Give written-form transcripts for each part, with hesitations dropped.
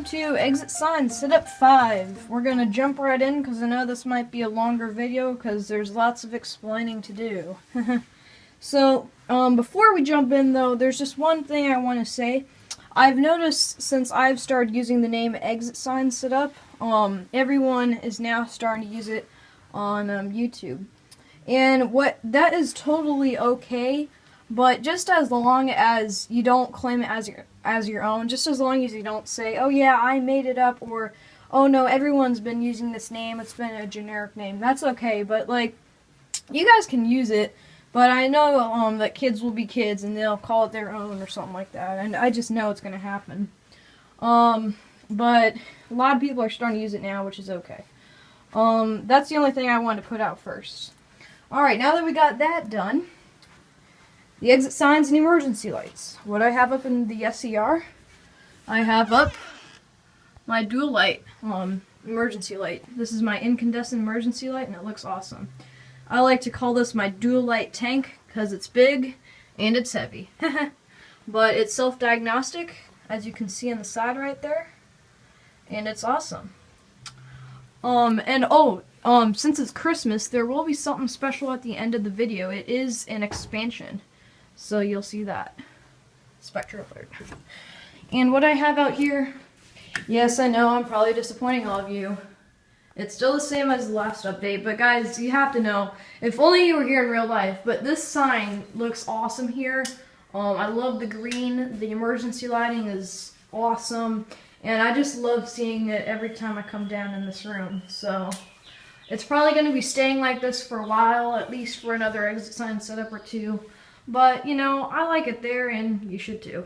322, exit sign, setup 5. We're gonna jump right in because I know this might be a longer video because there's lots of explaining to do. So, before we jump in though, there's just one thing I want to say. I've noticed since I've started using the name exit sign setup, everyone is now starting to use it on YouTube. And that is totally okay, but just as long as you don't claim it as your own, just as long as you don't say, oh yeah, I made it up, or oh no, everyone's been using this name, it's been a generic name, that's okay. But like, you guys can use it, but I know that kids will be kids and they'll call it their own or something like that, and I just know it's going to happen. But a lot of people are starting to use it now, which is okay. That's the only thing I wanted to put out first. Alright, now that we got that done, the exit signs and emergency lights. What I have up in the S.E.R, I have up my dual light emergency light. This is my incandescent emergency light and it looks awesome. I like to call this my dual light tank because it's big and it's heavy. But it's self-diagnostic, as you can see on the side right there. And it's awesome. Since it's Christmas, there will be something special at the end of the video. It is an expansion. So you'll see that. Spectre alert. And what I have out here, yes, I know I'm probably disappointing all of you. It's still the same as the last update, but guys, you have to know, if only you were here in real life, but this sign looks awesome here. I love the green, the emergency lighting is awesome, and I just love seeing it every time I come down in this room. So, it's probably going to be staying like this for a while, at least for another exit sign setup or two. But, you know, I like it there, and you should too.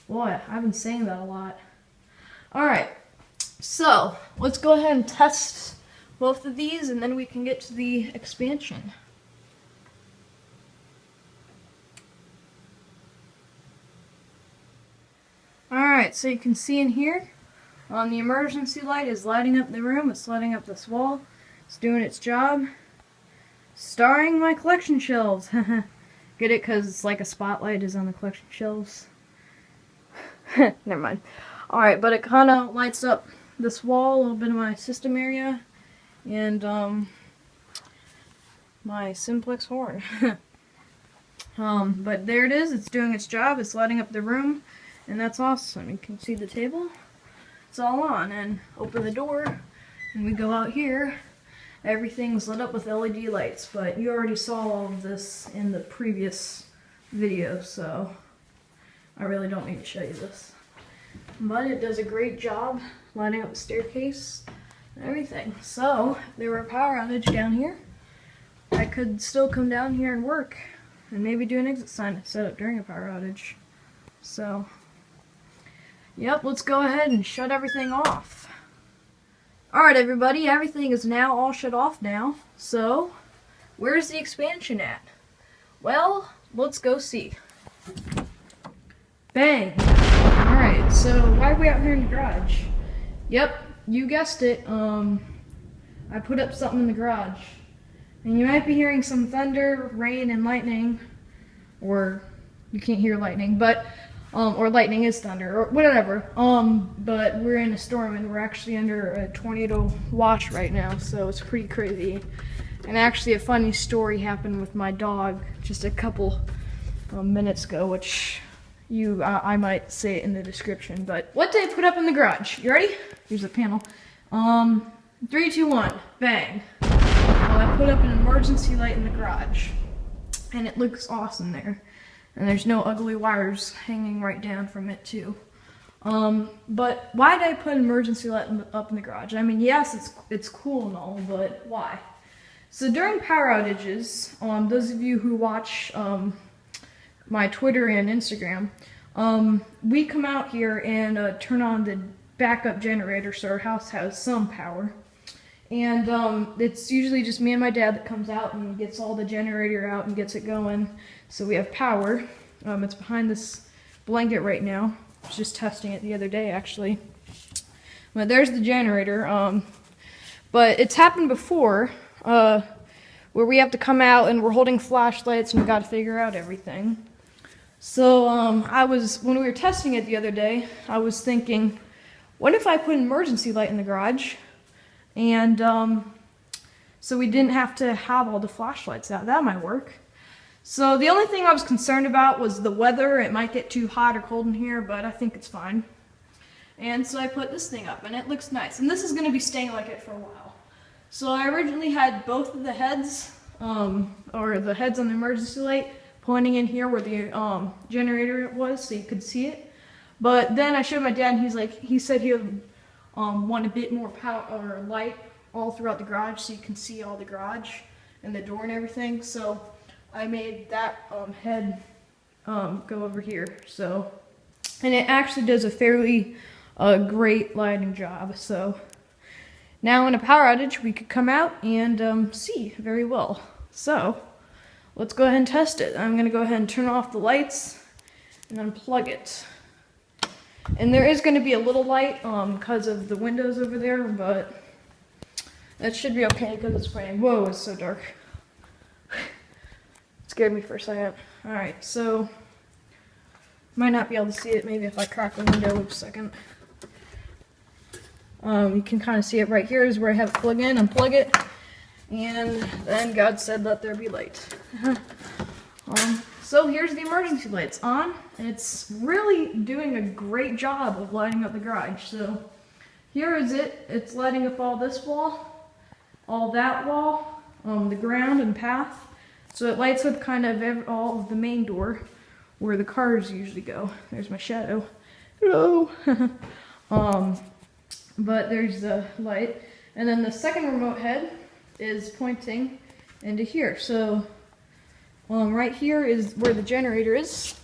Boy, I've been saying that a lot. Alright. So, let's go ahead and test both of these and then we can get to the expansion. Alright, so you can see in here, the emergency light is lighting up the room, it's lighting up this wall, it's doing its job. Starring my collection shelves. Get it? Because it's like a spotlight is on the collection shelves. Never mind. Alright, but it kind of lights up this wall, a little bit of my system area, and my simplex horn. But there it is, it's doing its job, it's lighting up the room, and that's awesome. You can see the table, it's all on, and open the door, and we go out here, everything's lit up with LED lights, but you already saw all of this in the previous video, so I really don't need to show you this. But it does a great job lighting up the staircase and everything. So, if there were a power outage down here, I could still come down here and work and maybe do an exit sign set up during a power outage. So, yep, let's go ahead and shut everything off. Alright everybody, everything is now all shut off now. So, where's the expansion at? Well, let's go see. Bang! Alright, so why are we out here in the garage? Yep, you guessed it. I put up something in the garage. And you might be hearing some thunder, rain, and lightning. Or you can't hear lightning, but or lightning is thunder, or whatever. But we're in a storm and we're actually under a tornado watch right now, so it's pretty crazy. And actually a funny story happened with my dog just a couple minutes ago, which I might say it in the description. But what did I put up in the garage? You ready? Here's a panel. 3, 2, 1, bang. I put up an emergency light in the garage, and it looks awesome there. And there's no ugly wires hanging right down from it too. But why did I put an emergency light up in the garage? I mean, yes, it's cool and all, but why? So during power outages, those of you who watch my Twitter and Instagram, we come out here and turn on the backup generator so our house has some power. And it's usually just me and my dad that comes out and gets all the generator out and gets it going, so we have power. It's behind this blanket right now. I was just testing it the other day actually. But there's the generator. But it's happened before where we have to come out and we're holding flashlights and we got to figure out everything. So when we were testing it the other day, I was thinking, what if I put an emergency light in the garage, and so we didn't have to have all the flashlights out? That might work. So the only thing I was concerned about was the weather. It might get too hot or cold in here, but I think it's fine. And so I put this thing up, and it looks nice. And this is going to be staying like it for a while. So I originally had both of the heads, or the heads on the emergency light, pointing in here where the generator was, so you could see it. But then I showed my dad, and he said he would want a bit more power or light all throughout the garage, so you can see all the garage and the door and everything. So I made that head go over here. So, and it actually does a fairly great lighting job. So now in a power outage, we could come out and see very well. So let's go ahead and test it. I'm gonna go ahead and turn off the lights and unplug it. And there is gonna be a little light because of the windows over there, but that should be okay because it's raining. Whoa, it's so dark. It scared me for a second. All right, so might not be able to see it. Maybe if I crack the window, wait a second. You can kind of see it right here is where I have it plug in, unplug it, and then God said, let there be light. So here's the emergency light. It's on, and it's really doing a great job of lighting up the garage. So here is it. It's lighting up all this wall, all that wall, the ground and path. So it lights up kind of all of the main door where the cars usually go. There's my shadow. Hello. But there's the light. And then the second remote head is pointing into here. So right here is where the generator is.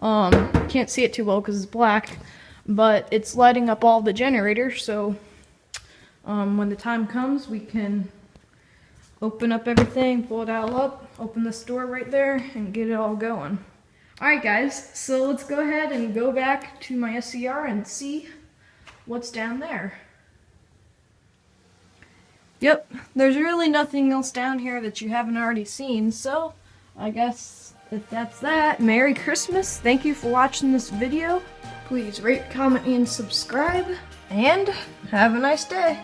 Can't see it too well because it's black, but it's lighting up all the generators. So when the time comes, we can open up everything, pull it all up, open this door right there, and get it all going. Alright guys, so let's go ahead and go back to my S.E.R and see what's down there. Yep, there's really nothing else down here that you haven't already seen, so I guess if that's that, Merry Christmas. Thank you for watching this video. Please rate, comment, and subscribe, and have a nice day.